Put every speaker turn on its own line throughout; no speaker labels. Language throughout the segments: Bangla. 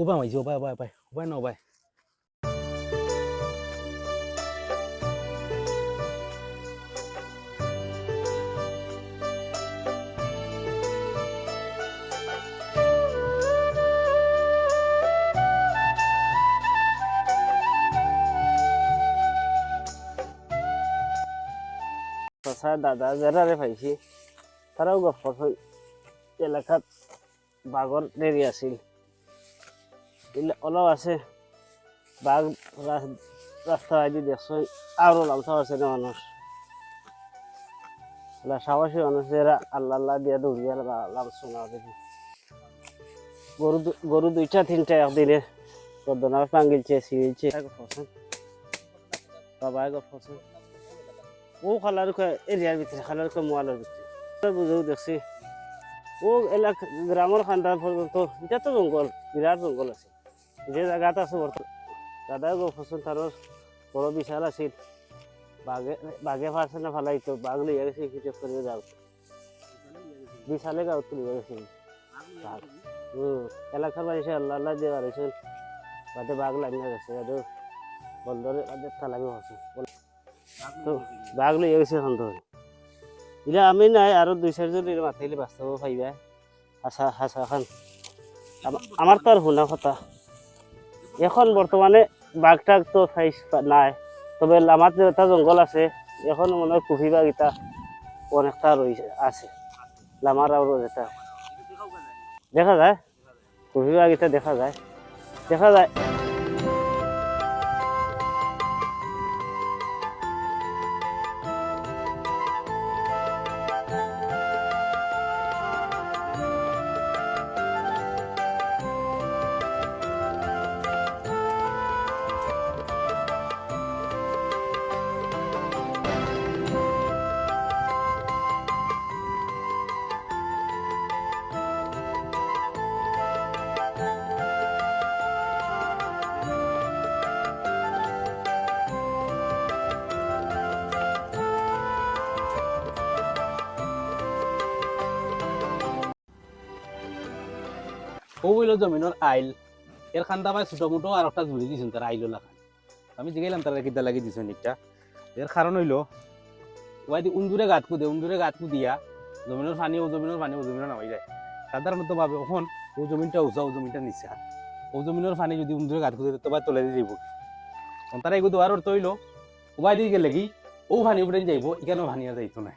ওবা মাইছে ওবা ওবা ওবা ওবা না ওবা
দাদা যারা পাইছি তারাও গপ করছে এলাকাত বাঘর দেরি আছিল অলপ আছে বাঘ রাস্তা আদি দেখছো আরো লালসা আছে না মানুষ সাহসী মানুষ এরা আল্লাহ আল্লাহ দিয়া দৌড়িয়া লালসো না দেখি গরু দুইটা তিনটা একদিনে গর্দনা ভাঙিলছে ছিঁড়িলছে বাবা গপ করছে ও খালার এরিয়ার ভিতরে খালার মোয়ালের ভিতরে বুঝেও দেখছি ও এলাকা গ্রামের খান্দার পর্যন্ত এটা তো জঙ্গল বিরাট জঙ্গল আছে যে জায়গাতে আছে বর্তমান দাদাই গো ফসল তার বড় বিশাল আছিল বাঘে ফারছে না ফালাইতো বাঘ লইয়া গেছে হিসেব করে যাও বিশালে গাঁত তুলিয়া গেছে এলাকার মানুষে আল্লাহ আল্লাহ দিয়ে বাড়িছিল বাদে বাঘ লাইনা গেছে আর বন্দরে তালামি হচ্ছে তো বাঘ লইয়া গেছে এখন তো এটা আমি নাই আরো দুই চারজন মাথাইলে বাস্তব পাইবা হাসা হাসা খান আমার তো আর শুনা কথা এখন বর্তমানে বাঘ টাঘ তো সাইজ নাই তবে আমার যে একটা জঙ্গল আছে এখন মনে হয় কুফি বাঘ এটা অনেকটা রয়েছে আছে লামার আর যেটা দেখা যায় কুফি বাঘ এটা দেখা যায়
ও হইলো জমিনের আইল এর খান্দা ভাই ছোট মোটো আর একটা জুড়ি দিয়েছেন তার আইল লাগান আমি জিগাইলাম তারা কিতা লাগি দিয়েছেন একটা এর কারণ হইলো ওই উন্দুরে গাঁত দিয়া জমিনের পানি ও জমিনের নামাই যায় সাধারণত ভাবে ওখন ও জমিনটা উঁচা ও জমিনটা নিচা ও জমিনের পানি যদি উন্দুরে গাঁত খুঁজে তো তলে দিয়ে যাইব তারা এগুলো আর অর্থ হইলো ওবাই দিয়ে গেলে কি ও পানি উঠে যাইব এখানেও পানি আর যাইতো না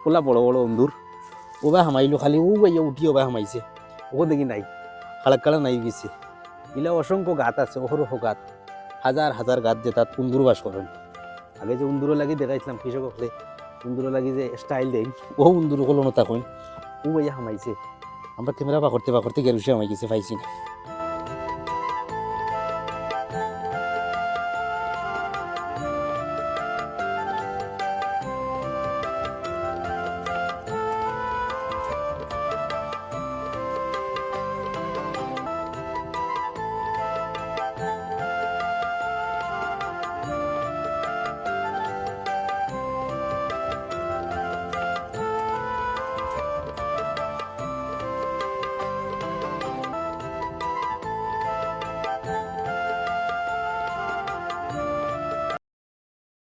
পোলা বড় বড় অন্ধুর ওবা হামাইলো খালি ও বাইয়া উঠি ওবা হামাইছে ও দেখি নাই খালাক কালা নাই গেছে ইলা অসংখ্য গাত আছে অহরহ গাত হাজার হাজার গাত যে তাত উন্দুর বাস করেন আগে যে উন্দুরও লাগি দেখাইছিলাম কৃষক হলে উন্দুরও লাগি যে স্টাইল দেয় ও উন্দুর কলনো তখন ও বাইয়া হামাইছে আমরা ক্যামেরা পাকড়তে গেলুসে হামাই গেছে পাইছি না